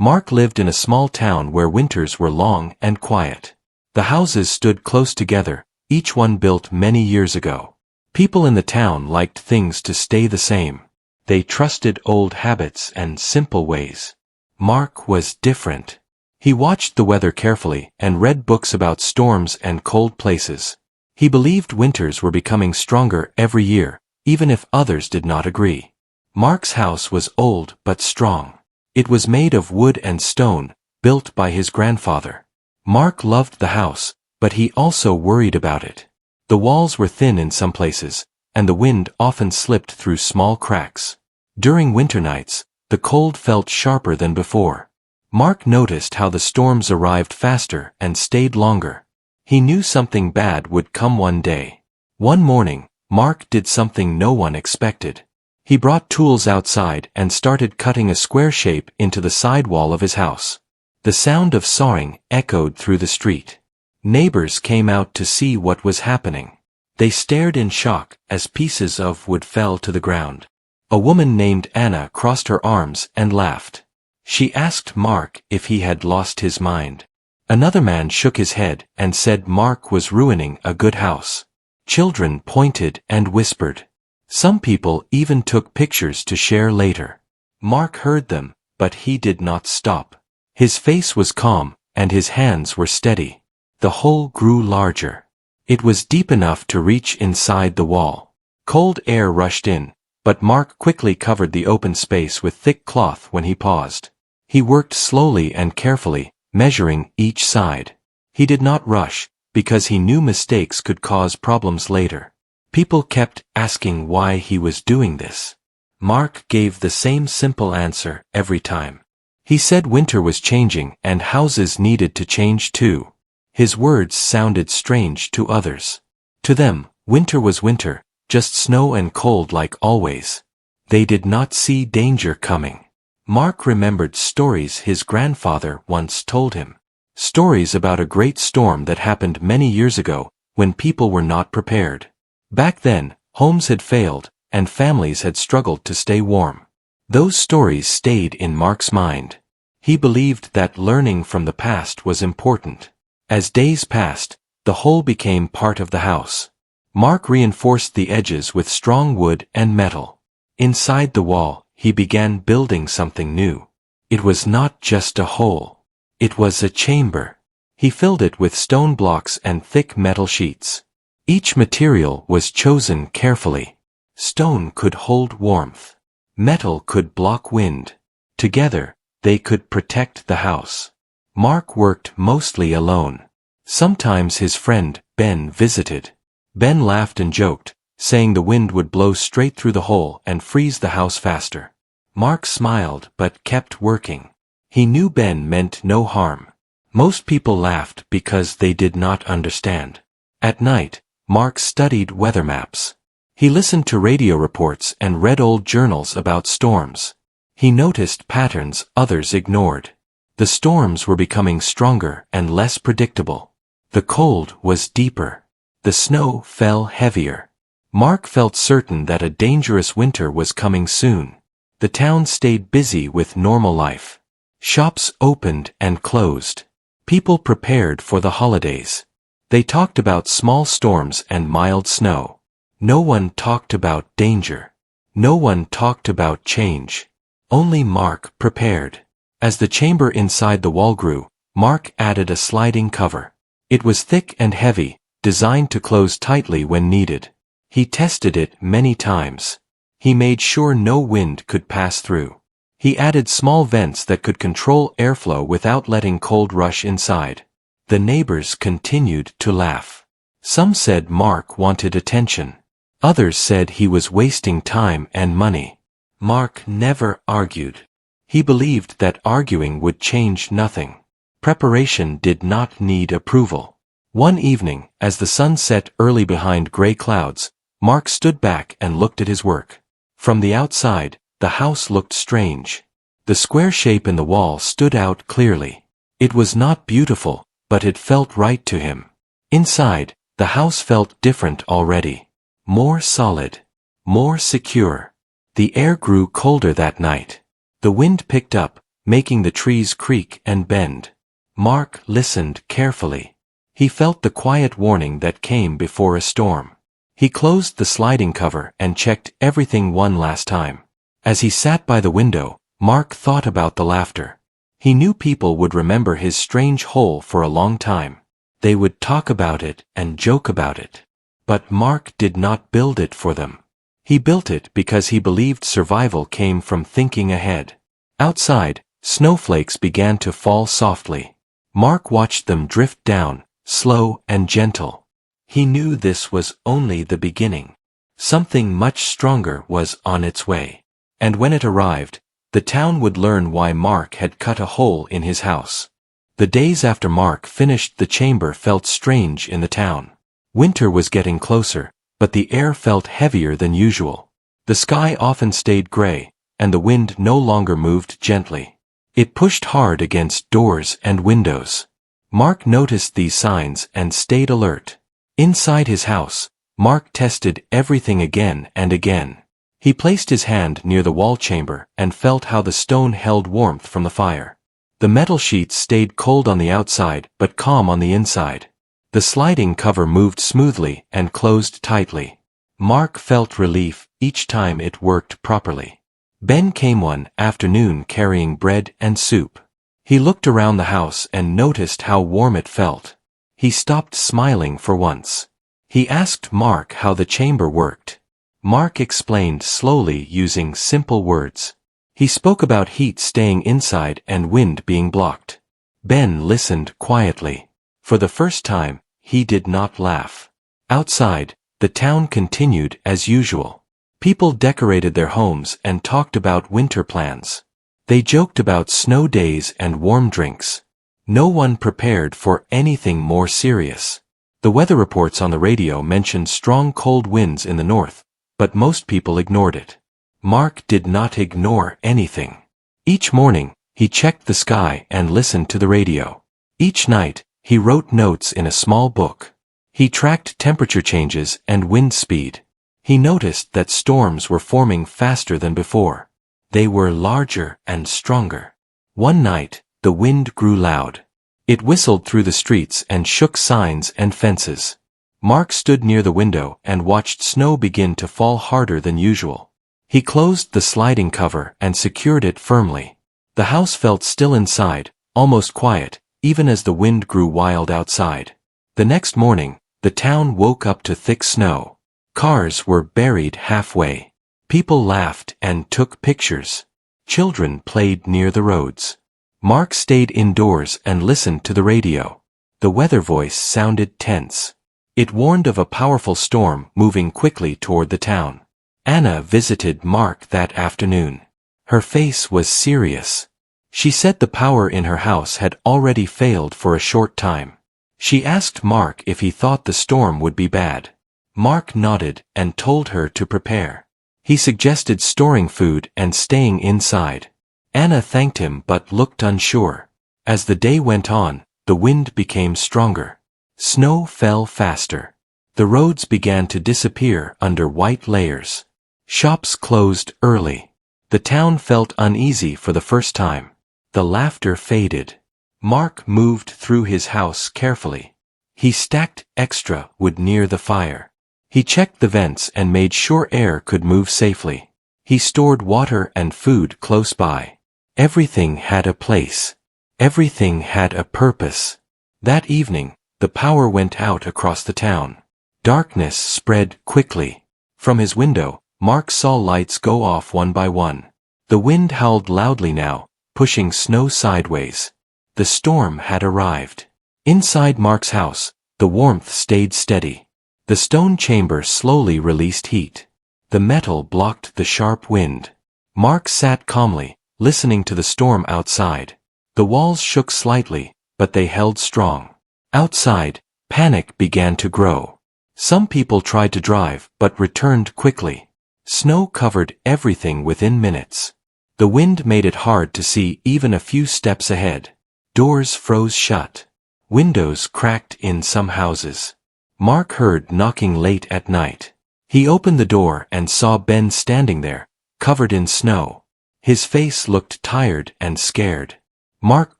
Mark lived in a small town where winters were long and quiet. The houses stood close together, each one built many years ago. People in the town liked things to stay the same. They trusted old habits and simple ways. Mark was different. He watched the weather carefully and read books about storms and cold places. He believed winters were becoming stronger every year, even if others did not agree. Mark's house was old but strong. It was made of wood and stone, built by his grandfather. Mark loved the house, but he also worried about it. The walls were thin in some places, and the wind often slipped through small cracks. During winter nights, the cold felt sharper than before. Mark noticed how the storms arrived faster and stayed longer. He knew something bad would come one day. One morning, Mark did something no one expected. He brought tools outside and started cutting a square shape into the side wall of his house. The sound of sawing echoed through the street. Neighbors came out to see what was happening. They stared in shock as pieces of wood fell to the ground. A woman named Anna crossed her arms and laughed. She asked Mark if he had lost his mind. Another man shook his head and said Mark was ruining a good house. Children pointed and whispered. Some people even took pictures to share later. Mark heard them, but he did not stop. His face was calm, and his hands were steady. The hole grew larger. It was deep enough to reach inside the wall. Cold air rushed in, but Mark quickly covered the open space with thick cloth when he paused. He worked slowly and carefully, measuring each side. He did not rush, because he knew mistakes could cause problems later. People kept asking why he was doing this. Mark gave the same simple answer every time. He said winter was changing and houses needed to change too. His words sounded strange to others. To them, winter was winter, just snow and cold like always. They did not see danger coming. Mark remembered stories his grandfather once told him. Stories about a great storm that happened many years ago, when people were not prepared. Back then, homes had failed, and families had struggled to stay warm. Those stories stayed in Mark's mind. He believed that learning from the past was important. As days passed, the hole became part of the house. Mark reinforced the edges with strong wood and metal. Inside the wall, he began building something new. It was not just a hole. It was a chamber. He filled it with stone blocks and thick metal sheets. Each material was chosen carefully. Stone could hold warmth. Metal could block wind. Together, they could protect the house. Mark worked mostly alone. Sometimes his friend, Ben, visited. Ben laughed and joked, saying the wind would blow straight through the hole and freeze the house faster. Mark smiled but kept working. He knew Ben meant no harm. Most people laughed because they did not understand. At night, Mark studied weather maps. He listened to radio reports and read old journals about storms. He noticed patterns others ignored. The storms were becoming stronger and less predictable. The cold was deeper. The snow fell heavier. Mark felt certain that a dangerous winter was coming soon. The town stayed busy with normal life. Shops opened and closed. People prepared for the holidays. They talked about small storms and mild snow. No one talked about danger. No one talked about change. Only Mark prepared. As the chamber inside the wall grew, Mark added a sliding cover. It was thick and heavy, designed to close tightly when needed. He tested it many times. He made sure no wind could pass through. He added small vents that could control airflow without letting cold rush inside. The neighbors continued to laugh. Some said Mark wanted attention. Others said he was wasting time and money. Mark never argued. He believed that arguing would change nothing. Preparation did not need approval. One evening, as the sun set early behind gray clouds, Mark stood back and looked at his work. From the outside, the house looked strange. The square shape in the wall stood out clearly. It was not beautiful, but it felt right to him. Inside, the house felt different already. More solid. More secure. The air grew colder that night. The wind picked up, making the trees creak and bend. Mark listened carefully. He felt the quiet warning that came before a storm. He closed the sliding cover and checked everything one last time. As he sat by the window, Mark thought about the laughter. He knew people would remember his strange hole for a long time. They would talk about it and joke about it. But Mark did not build it for them. He built it because he believed survival came from thinking ahead. Outside, snowflakes began to fall softly. Mark watched them drift down, slow and gentle. He knew this was only the beginning. Something much stronger was on its way. And when it arrived, the town would learn why Mark had cut a hole in his house. The days after Mark finished the chamber felt strange in the town. Winter was getting closer, but the air felt heavier than usual. The sky often stayed gray, and the wind no longer moved gently. It pushed hard against doors and windows. Mark noticed these signs and stayed alert. Inside his house, Mark tested everything again and again. He placed his hand near the wall chamber and felt how the stone held warmth from the fire. The metal sheets stayed cold on the outside but calm on the inside. The sliding cover moved smoothly and closed tightly. Mark felt relief each time it worked properly. Ben came one afternoon carrying bread and soup. He looked around the house and noticed how warm it felt. He stopped smiling for once. He asked Mark how the chamber worked. Mark explained slowly using simple words. He spoke about heat staying inside and wind being blocked. Ben listened quietly. For the first time, he did not laugh. Outside, the town continued as usual. People decorated their homes and talked about winter plans. They joked about snow days and warm drinks. No one prepared for anything more serious. The weather reports on the radio mentioned strong cold winds in the north, but most people ignored it. Mark did not ignore anything. Each morning, he checked the sky and listened to the radio. Each night, he wrote notes in a small book. He tracked temperature changes and wind speed. He noticed that storms were forming faster than before. They were larger and stronger. One night, the wind grew loud. It whistled through the streets and shook signs and fences. Mark stood near the window and watched snow begin to fall harder than usual. He closed the sliding cover and secured it firmly. The house felt still inside, almost quiet, even as the wind grew wild outside. The next morning, the town woke up to thick snow. Cars were buried halfway. People laughed and took pictures. Children played near the roads. Mark stayed indoors and listened to the radio. The weather voice sounded tense. It warned of a powerful storm moving quickly toward the town. Anna visited Mark that afternoon. Her face was serious. She said the power in her house had already failed for a short time. She asked Mark if he thought the storm would be bad. Mark nodded and told her to prepare. He suggested storing food and staying inside. Anna thanked him but looked unsure. As the day went on, the wind became stronger. Snow fell faster. The roads began to disappear under white layers. Shops closed early. The town felt uneasy for the first time. The laughter faded. Mark moved through his house carefully. He stacked extra wood near the fire. He checked the vents and made sure air could move safely. He stored water and food close by. Everything had a place. Everything had a purpose. That evening, the power went out across the town. Darkness spread quickly. From his window, Mark saw lights go off one by one. The wind howled loudly now, pushing snow sideways. The storm had arrived. Inside Mark's house, the warmth stayed steady. The stone chamber slowly released heat. The metal blocked the sharp wind. Mark sat calmly, listening to the storm outside. The walls shook slightly, but they held strong. Outside, panic began to grow. Some people tried to drive but returned quickly. Snow covered everything within minutes. The wind made it hard to see even a few steps ahead. Doors froze shut. Windows cracked in some houses. Mark heard knocking late at night. He opened the door and saw Ben standing there, covered in snow. His face looked tired and scared. Mark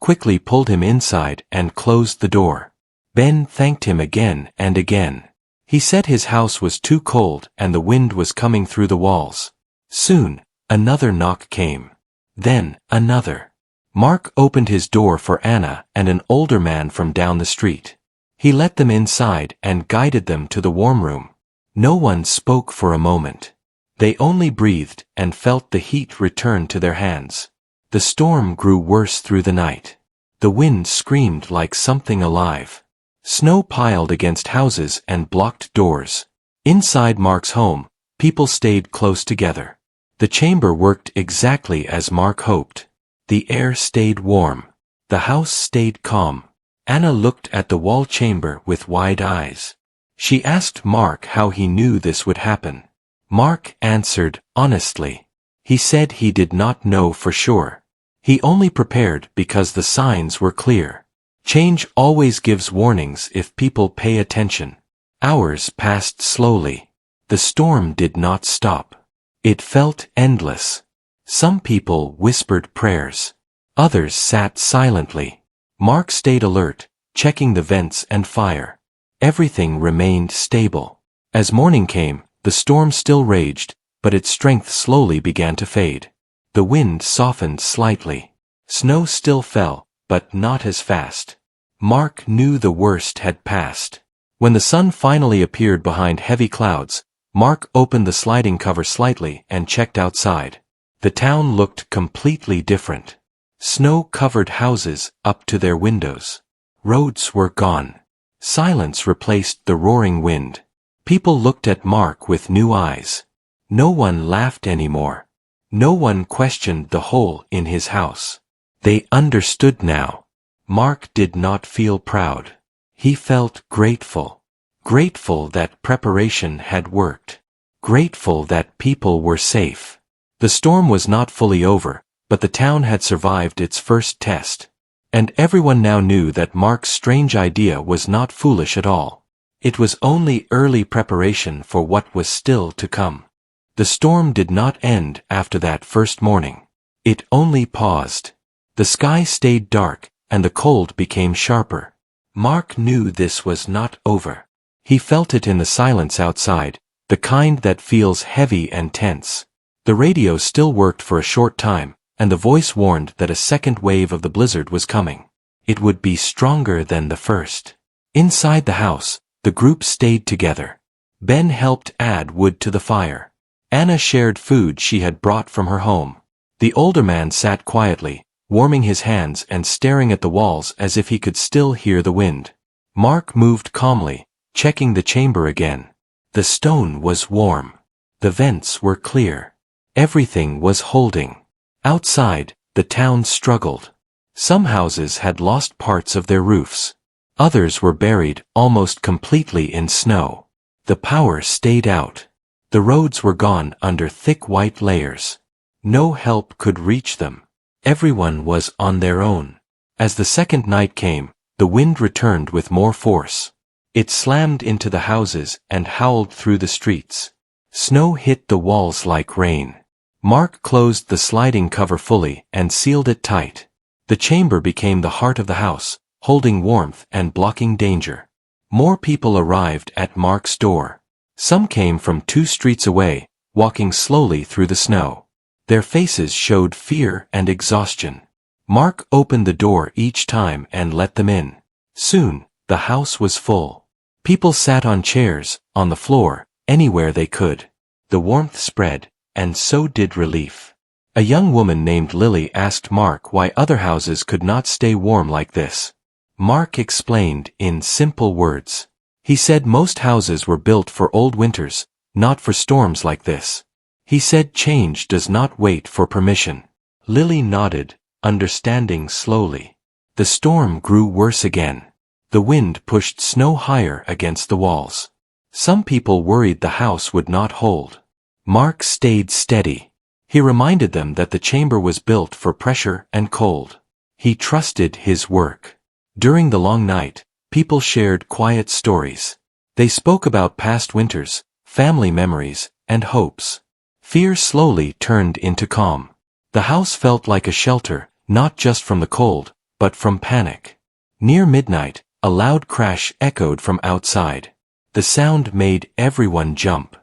quickly pulled him inside and closed the door. Ben thanked him again and again. He said his house was too cold and the wind was coming through the walls. Soon, another knock came. Then, another. Mark opened his door for Anna and an older man from down the street. He let them inside and guided them to the warm room. No one spoke for a moment. They only breathed and felt the heat return to their hands. The storm grew worse through the night. The wind screamed like something alive. Snow piled against houses and blocked doors. Inside Mark's home, people stayed close together. The chamber worked exactly as Mark hoped. The air stayed warm. The house stayed calm. Anna looked at the wall chamber with wide eyes. She asked Mark how he knew this would happen. Mark answered honestly. He said he did not know for sure. He only prepared because the signs were clear. Change always gives warnings if people pay attention. Hours passed slowly. The storm did not stop. It felt endless. Some people whispered prayers. Others sat silently. Mark stayed alert, checking the vents and fire. Everything remained stable. As morning came, the storm still raged, but its strength slowly began to fade. The wind softened slightly. Snow still fell, but not as fast. Mark knew the worst had passed. When the sun finally appeared behind heavy clouds, Mark opened the sliding cover slightly and checked outside. The town looked completely different. Snow covered houses up to their windows. Roads were gone. Silence replaced the roaring wind. People looked at Mark with new eyes. No one laughed anymore. No one questioned the hole in his house. They understood now. Mark did not feel proud. He felt grateful. Grateful that preparation had worked. Grateful that people were safe. The storm was not fully over, but the town had survived its first test. And everyone now knew that Mark's strange idea was not foolish at all. It was only early preparation for what was still to come. The storm did not end after that first morning. It only paused. The sky stayed dark, and the cold became sharper. Mark knew this was not over. He felt it in the silence outside, the kind that feels heavy and tense. The radio still worked for a short time, and the voice warned that a second wave of the blizzard was coming. It would be stronger than the first. Inside the house, the group stayed together. Ben helped add wood to the fire. Anna shared food she had brought from her home. The older man sat quietly, warming his hands and staring at the walls as if he could still hear the wind. Mark moved calmly, checking the chamber again. The stone was warm. The vents were clear. Everything was holding. Outside, the town struggled. Some houses had lost parts of their roofs. Others were buried almost completely in snow. The power stayed out. The roads were gone under thick white layers. No help could reach them. Everyone was on their own. As the second night came, the wind returned with more force. It slammed into the houses and howled through the streets. Snow hit the walls like rain. Mark closed the sliding cover fully and sealed it tight. The chamber became the heart of the house, holding warmth and blocking danger. More people arrived at Mark's door. Some came from 2 streets away, walking slowly through the snow. Their faces showed fear and exhaustion. Mark opened the door each time and let them in. Soon, the house was full. People sat on chairs, on the floor, anywhere they could. The warmth spread, and so did relief. A young woman named Lily asked Mark why other houses could not stay warm like this. Mark explained in simple words. He said most houses were built for old winters, not for storms like this. He said change does not wait for permission. Lily nodded, understanding slowly. The storm grew worse again. The wind pushed snow higher against the walls. Some people worried the house would not hold. Mark stayed steady. He reminded them that the chamber was built for pressure and cold. He trusted his work. During the long night, people shared quiet stories. They spoke about past winters, family memories, and hopes. Fear slowly turned into calm. The house felt like a shelter, not just from the cold, but from panic. Near midnight, a loud crash echoed from outside. The sound made everyone jump.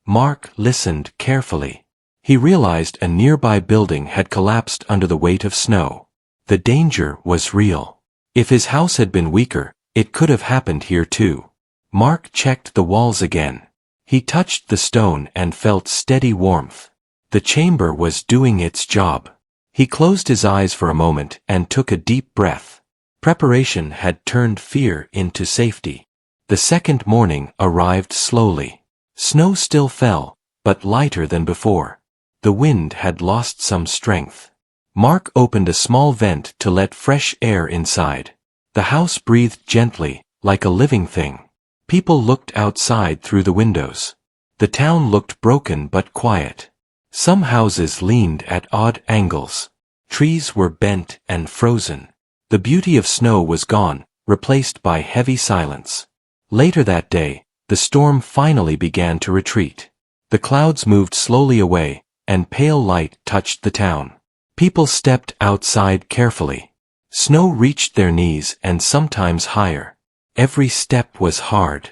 Mark listened carefully. He realized a nearby building had collapsed under the weight of snow. The danger was real. If his house had been weaker, it could have happened here too. Mark checked the walls again. He touched the stone and felt steady warmth. The chamber was doing its job. He closed his eyes for a moment and took a deep breath. Preparation had turned fear into safety. The second morning arrived slowly. Snow still fell, but lighter than before. The wind had lost some strength. Mark opened a small vent to let fresh air inside. The house breathed gently, like a living thing. People looked outside through the windows. The town looked broken but quiet. Some houses leaned at odd angles. Trees were bent and frozen. The beauty of snow was gone, replaced by heavy silence. Later that day, the storm finally began to retreat. The clouds moved slowly away, and pale light touched the town. People stepped outside carefully. Snow reached their knees and sometimes higher. Every step was hard.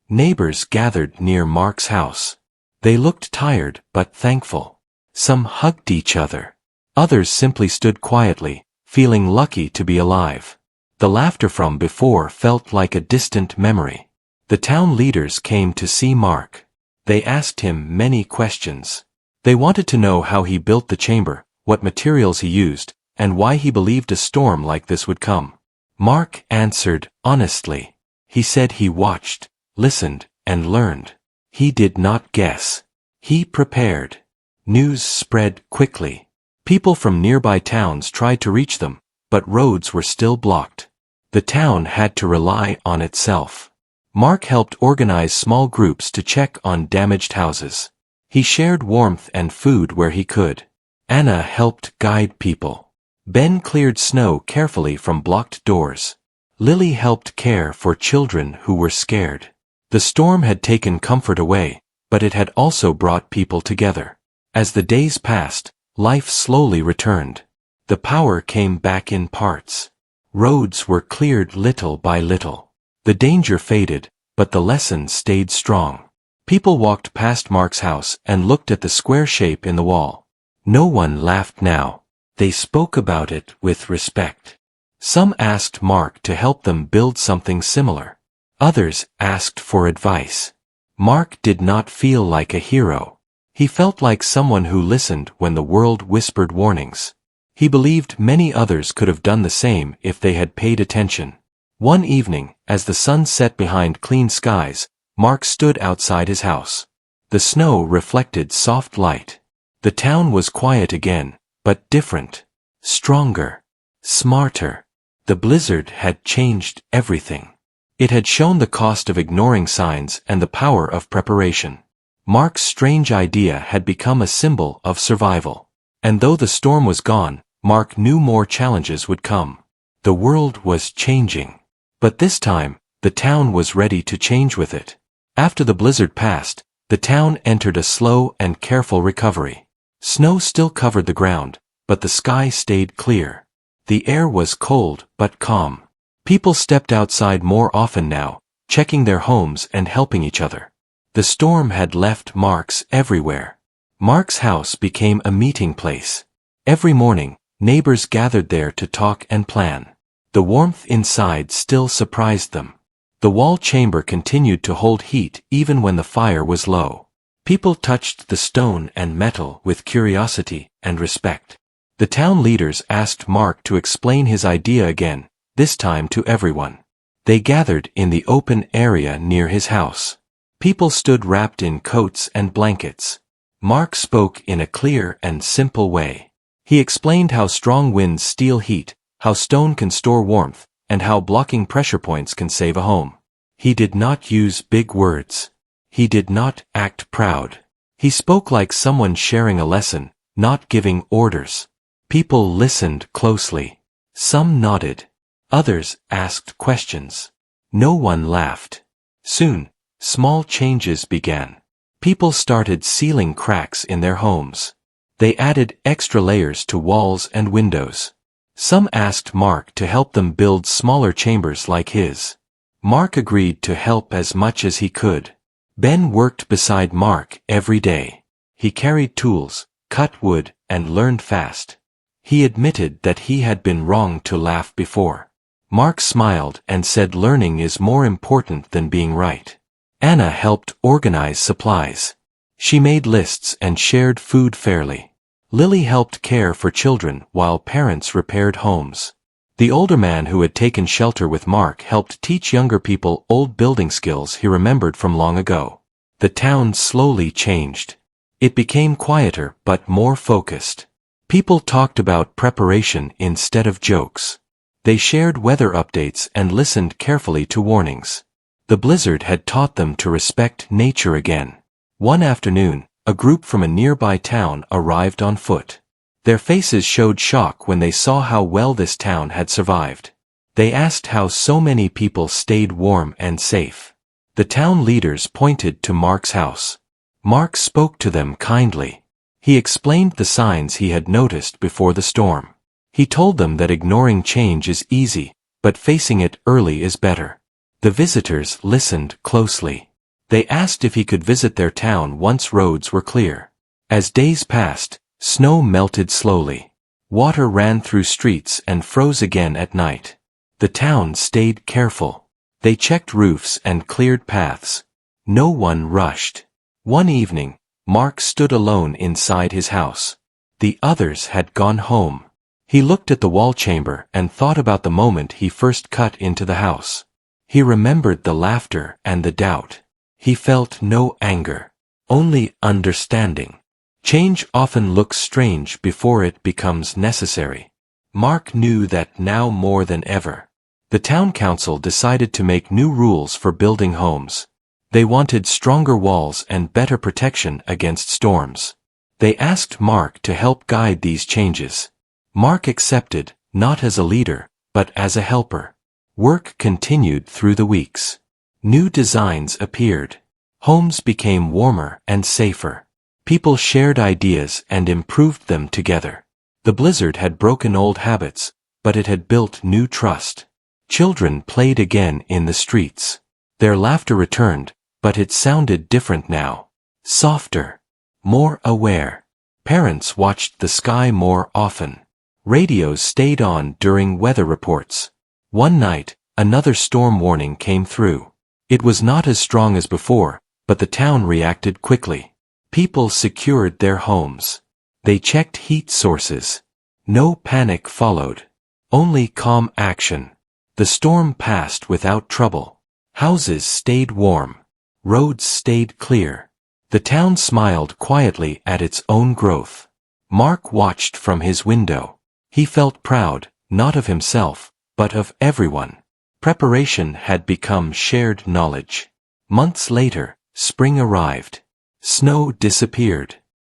Neighbors gathered near Mark's house. They looked tired but thankful. Some hugged each other. Others simply stood quietly, feeling lucky to be alive. The laughter from before felt like a distant memory. The town leaders came to see Mark. They asked him many questions. They wanted to know how he built the chamber, what materials he used, and why he believed a storm like this would come. Mark answered honestly. He said he watched, listened, and learned. He did not guess. He prepared. News spread quickly. People from nearby towns tried to reach them, but roads were still blocked. The town had to rely on itself. Mark helped organize small groups to check on damaged houses. He shared warmth and food where he could. Anna helped guide people. Ben cleared snow carefully from blocked doors. Lily helped care for children who were scared. The storm had taken comfort away, but it had also brought people together. As the days passed, life slowly returned. The power came back in parts. Roads were cleared little by little. The danger faded, but the lesson stayed strong. People walked past Mark's house and looked at the square shape in the wall. No one laughed now. They spoke about it with respect. Some asked Mark to help them build something similar. Others asked for advice. Mark did not feel like a hero. He felt like someone who listened when the world whispered warnings. He believed many others could have done the same if they had paid attention. One evening, as the sun set behind clean skies, Mark stood outside his house. The snow reflected soft light. The town was quiet again, but different. Stronger. Smarter. The blizzard had changed everything. It had shown the cost of ignoring signs and the power of preparation. Mark's strange idea had become a symbol of survival. And though the storm was gone, Mark knew more challenges would come. The world was changing. But this time, the town was ready to change with it. After the blizzard passed, the town entered a slow and careful recovery. Snow still covered the ground, but the sky stayed clear. The air was cold but calm. People stepped outside more often now, checking their homes and helping each other. The storm had left marks everywhere. Mark's house became a meeting place. Every morning, neighbors gathered there to talk and plan. The warmth inside still surprised them. The wall chamber continued to hold heat even when the fire was low. People touched the stone and metal with curiosity and respect. The town leaders asked Mark to explain his idea again, this time to everyone. They gathered in the open area near his house. People stood wrapped in coats and blankets. Mark spoke in a clear and simple way. He explained how strong winds steal heat, how stone can store warmth, and how blocking pressure points can save a home. He did not use big words. He did not act proud. He spoke like someone sharing a lesson, not giving orders. People listened closely. Some nodded. Others asked questions. No one laughed. Soon, small changes began. People started sealing cracks in their homes. They added extra layers to walls and windows. Some asked Mark to help them build smaller chambers like his. Mark agreed to help as much as he could. Ben worked beside Mark every day. He carried tools, cut wood, and learned fast. He admitted that he had been wrong to laugh before. Mark smiled and said learning is more important than being right. Anna helped organize supplies. She made lists and shared food fairly. Lily helped care for children while parents repaired homes. The older man who had taken shelter with Mark helped teach younger people old building skills he remembered from long ago. The town slowly changed. It became quieter but more focused. People talked about preparation instead of jokes. They shared weather updates and listened carefully to warnings. The blizzard had taught them to respect nature again. One afternoon, a group from a nearby town arrived on foot. Their faces showed shock when they saw how well this town had survived. They asked how so many people stayed warm and safe. The town leaders pointed to Mark's house. Mark spoke to them kindly. He explained the signs he had noticed before the storm. He told them that ignoring change is easy, but facing it early is better. The visitors listened closely. They asked if he could visit their town once roads were clear. As days passed, snow melted slowly. Water ran through streets and froze again at night. The town stayed careful. They checked roofs and cleared paths. No one rushed. One evening, Mark stood alone inside his house. The others had gone home. He looked at the wall chamber and thought about the moment he first cut into the house. He remembered the laughter and the doubt. He felt no anger, only understanding. Change often looks strange before it becomes necessary. Mark knew that now more than ever. The town council decided to make new rules for building homes. They wanted stronger walls and better protection against storms. They asked Mark to help guide these changes. Mark accepted, not as a leader, but as a helper. Work continued through the weeks. New designs appeared. Homes became warmer and safer. People shared ideas and improved them together. The blizzard had broken old habits, but it had built new trust. Children played again in the streets. Their laughter returned, but it sounded different now. Softer. More aware. Parents watched the sky more often. Radios stayed on during weather reports. One night, another storm warning came through. It was not as strong as before, but the town reacted quickly. People secured their homes. They checked heat sources. No panic followed. Only calm action. The storm passed without trouble. Houses stayed warm. Roads stayed clear. The town smiled quietly at its own growth. Mark watched from his window. He felt proud, not of himself, but of everyone. Preparation had become shared knowledge. Months later, spring arrived. Snow disappeared.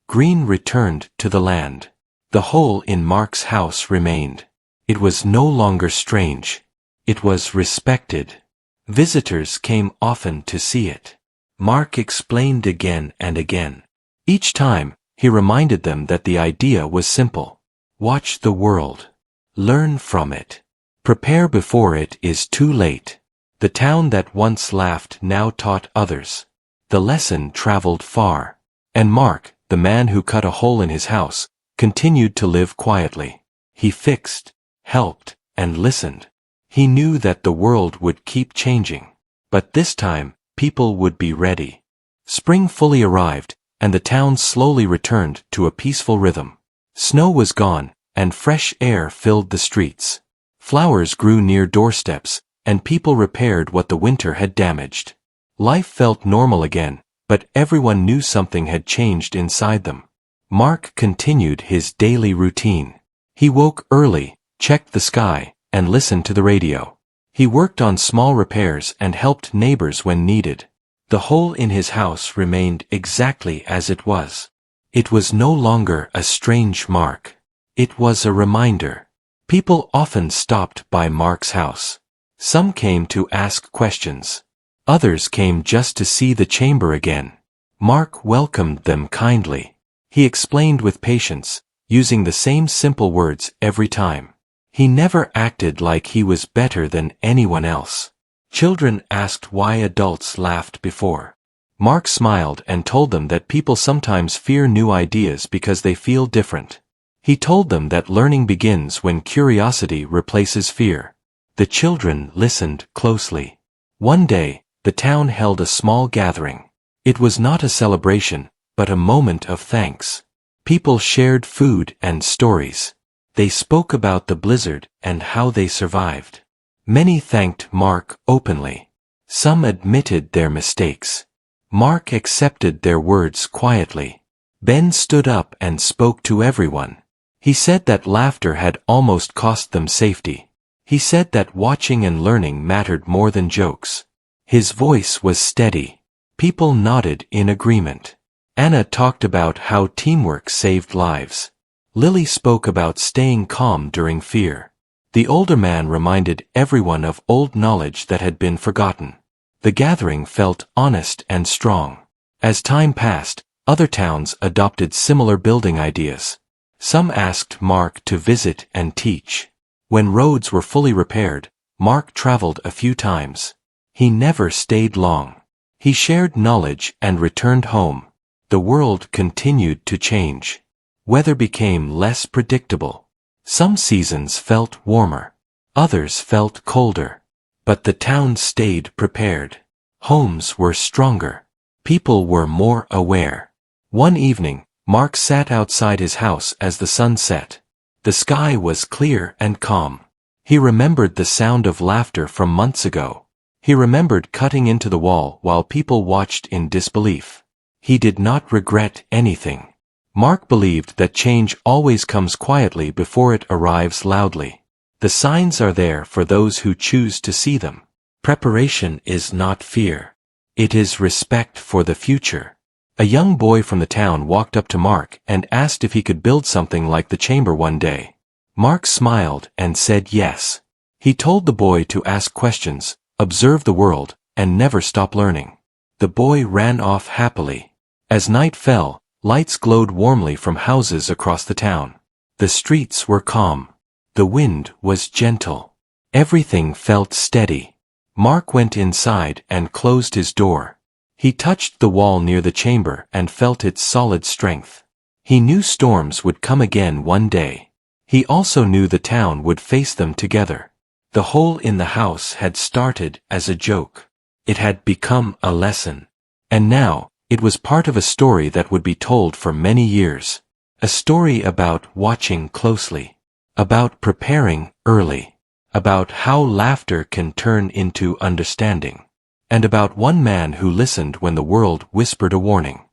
Green returned to the land. The hole in Mark's house remained. It was no longer strange. It was respected. Visitors came often to see it. Mark explained again and again. Each time, he reminded them that the idea was simple. Watch the world. Learn from it. Prepare before it is too late. The town that once laughed now taught others. The lesson traveled far. And Mark, the man who cut a hole in his house, continued to live quietly. He fixed, helped, and listened. He knew that the world would keep changing. But this time, people would be ready. Spring fully arrived, and the town slowly returned to a peaceful rhythm. Snow was gone, and fresh air filled the streets. Flowers grew near doorsteps, and people repaired what the winter had damaged. Life felt normal again, but everyone knew something had changed inside them. Mark continued his daily routine. He woke early, checked the sky, and listened to the radio. He worked on small repairs and helped neighbors when needed. The hole in his house remained exactly as it was. It was no longer a strange Mark. It was a reminder. People often stopped by Mark's house. Some came to ask questions. Others came just to see the chamber again. Mark welcomed them kindly. He explained with patience, using the same simple words every time. He never acted like he was better than anyone else. Children asked why adults laughed before. Mark smiled and told them that people sometimes fear new ideas because they feel different. He told them that learning begins when curiosity replaces fear. The children listened closely. One day, the town held a small gathering. It was not a celebration, but a moment of thanks. People shared food and stories. They spoke about the blizzard and how they survived. Many thanked Mark openly. Some admitted their mistakes. Mark accepted their words quietly. Ben stood up and spoke to everyone. He said that laughter had almost cost them safety. He said that watching and learning mattered more than jokes. His voice was steady. People nodded in agreement. Anna talked about how teamwork saved lives. Lily spoke about staying calm during fear. The older man reminded everyone of old knowledge that had been forgotten. The gathering felt honest and strong. As time passed, other towns adopted similar building ideas. Some asked Mark to visit and teach. When roads were fully repaired, Mark traveled a few times. He never stayed long. He shared knowledge and returned home. The world continued to change. Weather became less predictable. Some seasons felt warmer. Others felt colder. But the town stayed prepared. Homes were stronger. People were more aware. One evening, Mark sat outside his house as the sun set. The sky was clear and calm. He remembered the sound of laughter from months ago. He remembered cutting into the wall while people watched in disbelief. He did not regret anything. Mark believed that change always comes quietly before it arrives loudly. The signs are there for those who choose to see them. Preparation is not fear. It is respect for the future. A young boy from the town walked up to Mark and asked if he could build something like the chamber one day. Mark smiled and said yes. He told the boy to ask questions, observe the world, and never stop learning. The boy ran off happily. As night fell, lights glowed warmly from houses across the town. The streets were calm. The wind was gentle. Everything felt steady. Mark went inside and closed his door. He touched the wall near the chamber and felt its solid strength. He knew storms would come again one day. He also knew the town would face them together. The hole in the house had started as a joke. It had become a lesson. And now, it was part of a story that would be told for many years. A story about watching closely. About preparing early. About how laughter can turn into understanding. And about one man who listened when the world whispered a warning.